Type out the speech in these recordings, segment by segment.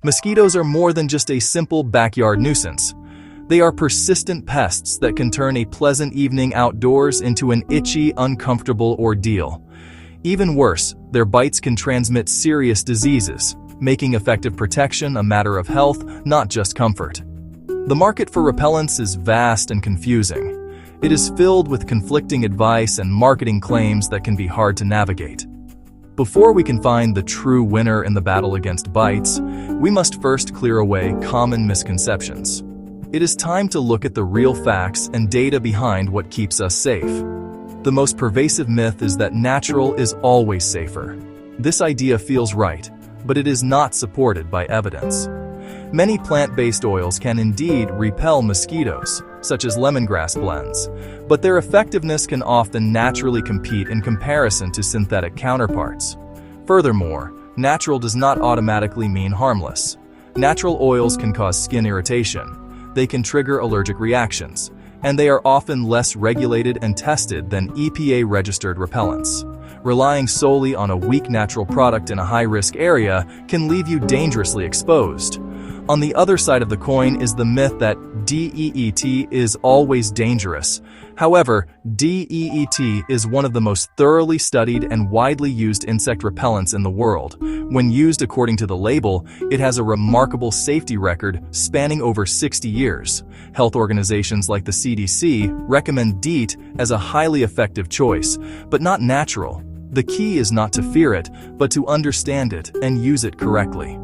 Mosquitoes are more than just a simple backyard nuisance. They are persistent pests that can turn a pleasant evening outdoors into an itchy, uncomfortable ordeal. Even worse, their bites can transmit serious diseases, making effective protection a matter of health, not just comfort. The market for repellents is vast and confusing. It is filled with conflicting advice and marketing claims that can be hard to navigate. Before we can find the true winner in the battle against bites, we must first clear away common misconceptions. It is time to look at the real facts and data behind what keeps us safe. The most pervasive myth is that natural is always safer. This idea feels right, but it is not supported by evidence. Many plant-based oils can indeed repel mosquitoes, such as lemongrass blends, but their effectiveness can often naturally compete in comparison to synthetic counterparts. Furthermore, natural does not automatically mean harmless. Natural oils can cause skin irritation, they can trigger allergic reactions, and they are often less regulated and tested than EPA-registered repellents. Relying solely on a weak natural product in a high-risk area can leave you dangerously exposed. On the other side of the coin is the myth that DEET is always dangerous. However, DEET is one of the most thoroughly studied and widely used insect repellents in the world. When used according to the label, it has a remarkable safety record spanning over 60 years. Health organizations like the CDC recommend DEET as a highly effective choice, but not natural. The key is not to fear it, but to understand it and use it correctly.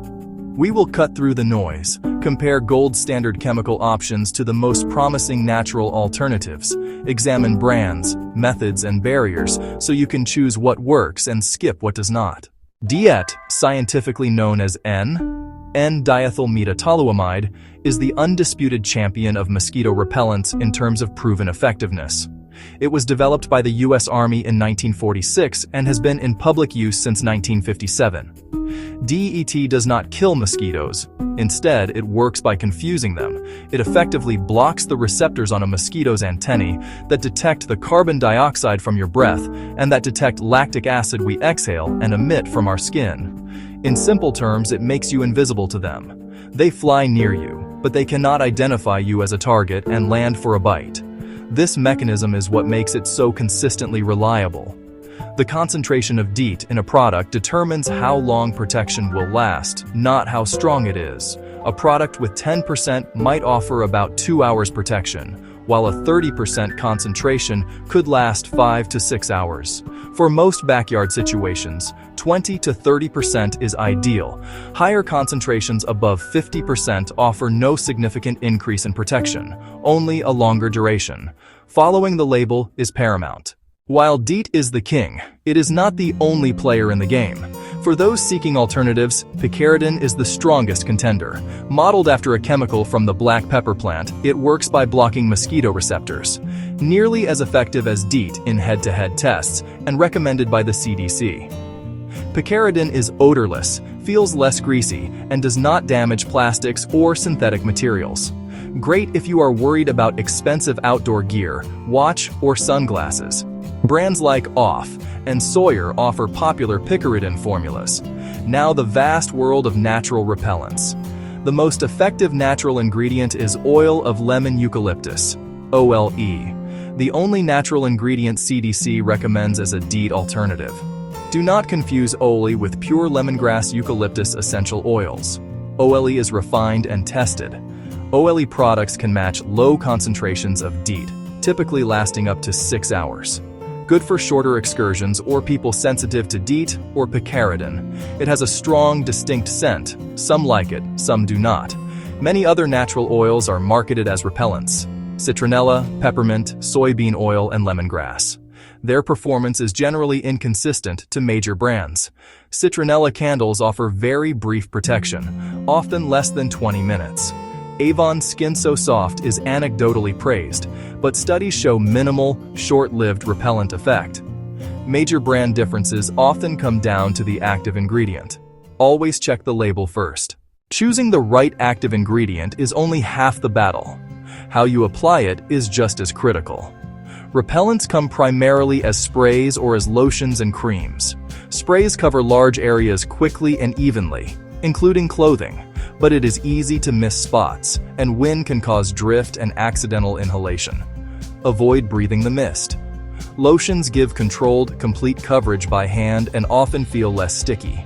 We will cut through the noise, compare gold standard chemical options to the most promising natural alternatives, examine brands, methods, and barriers so you can choose what works and skip what does not. DEET, scientifically known as N-diethyl-meta-toluamide, is the undisputed champion of mosquito repellents in terms of proven effectiveness. It was developed by the U.S. Army in 1946 and has been in public use since 1957. DEET does not kill mosquitoes. Instead, it works by confusing them. It effectively blocks the receptors on a mosquito's antennae that detect the carbon dioxide from your breath and that detect lactic acid we exhale and emit from our skin. In simple terms, it makes you invisible to them. They fly near you, but they cannot identify you as a target and land for a bite. This mechanism is what makes it so consistently reliable. The concentration of DEET in a product determines how long protection will last, not how strong it is. A product with 10% might offer about 2 hours protection, while a 30% concentration could last 5 to 6 hours. For most backyard situations, 20 to 30% is ideal. Higher concentrations above 50% offer no significant increase in protection, only a longer duration. Following the label is paramount. While DEET is the king, it is not the only player in the game. For those seeking alternatives, picaridin is the strongest contender. Modeled after a chemical from the black pepper plant, it works by blocking mosquito receptors. Nearly as effective as DEET in head-to-head tests and recommended by the CDC. Picaridin is odorless, feels less greasy, and does not damage plastics or synthetic materials. Great if you are worried about expensive outdoor gear, watch, or sunglasses. Brands like Off and Sawyer offer popular picaridin formulas. Now the vast world of natural repellents. The most effective natural ingredient is oil of lemon eucalyptus, OLE, the only natural ingredient CDC recommends as a DEET alternative. Do not confuse OLE with pure lemongrass eucalyptus essential oils. OLE is refined and tested. OLE products can match low concentrations of DEET, typically lasting up to 6 hours. Good for shorter excursions or people sensitive to DEET or picaridin. It has a strong, distinct scent. Some like it, some do not. Many other natural oils are marketed as repellents: citronella, peppermint, soybean oil, and lemongrass. Their performance is generally inconsistent to major brands. Citronella candles offer very brief protection, often less than 20 minutes. Avon's Skin So Soft is anecdotally praised, but studies show minimal, short-lived repellent effect. Major brand differences often come down to the active ingredient. Always check the label first. Choosing the right active ingredient is only half the battle. How you apply it is just as critical. Repellents come primarily as sprays or as lotions and creams. Sprays cover large areas quickly and evenly, including clothing, but it is easy to miss spots, and wind can cause drift and accidental inhalation. Avoid breathing the mist. Lotions give controlled, complete coverage by hand and often feel less sticky.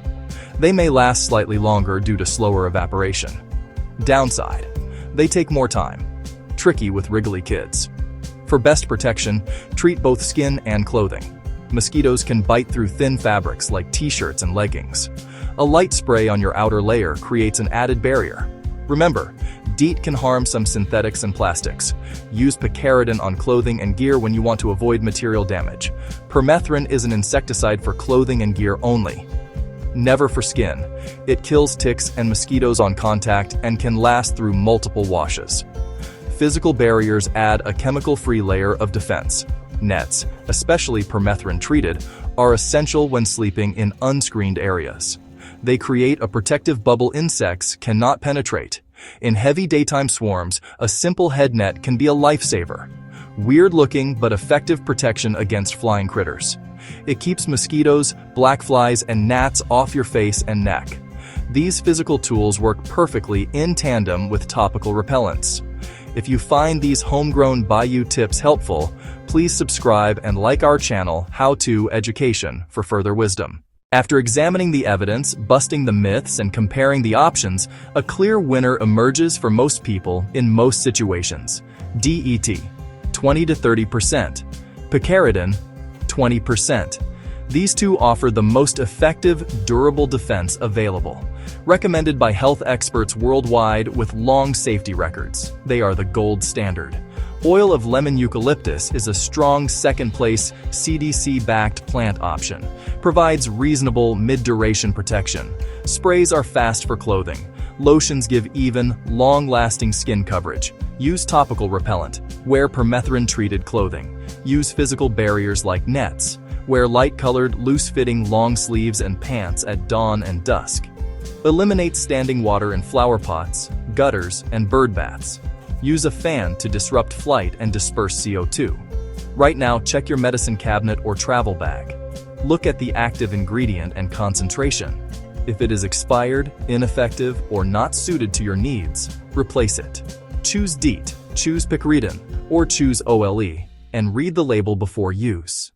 They may last slightly longer due to slower evaporation. Downside: they take more time. Tricky with wriggly kids. For best protection, treat both skin and clothing. Mosquitoes can bite through thin fabrics like t-shirts and leggings. A light spray on your outer layer creates an added barrier. Remember, DEET can harm some synthetics and plastics. Use picaridin on clothing and gear when you want to avoid material damage. Permethrin is an insecticide for clothing and gear only. Never for skin. It kills ticks and mosquitoes on contact and can last through multiple washes. Physical barriers add a chemical-free layer of defense. Nets, especially permethrin-treated, are essential when sleeping in unscreened areas. They create a protective bubble insects cannot penetrate. In heavy daytime swarms, a simple head net can be a lifesaver. Weird-looking but effective protection against flying critters. It keeps mosquitoes, black flies, and gnats off your face and neck. These physical tools work perfectly in tandem with topical repellents. If you find these homegrown Bayou tips helpful, please subscribe and like our channel, HowToEducation, for further wisdom. After examining the evidence, busting the myths, and comparing the options, a clear winner emerges for most people in most situations. DEET, 20 to 30%. Picaridin, 20%. These two offer the most effective, durable defense available. Recommended by health experts worldwide with long safety records, they are the gold standard. Oil of lemon eucalyptus is a strong second-place, CDC-backed plant option. Provides reasonable mid-duration protection. Sprays are fast for clothing. Lotions give even, long-lasting skin coverage. Use topical repellent. Wear permethrin-treated clothing. Use physical barriers like nets. Wear light-colored, loose-fitting long sleeves and pants at dawn and dusk. Eliminate standing water in flower pots, gutters, and bird baths. Use a fan to disrupt flight and disperse CO2. Right now, check your medicine cabinet or travel bag. Look at the active ingredient and concentration. If it is expired, ineffective, or not suited to your needs, replace it. Choose DEET, choose picaridin, or choose OLE, and read the label before use.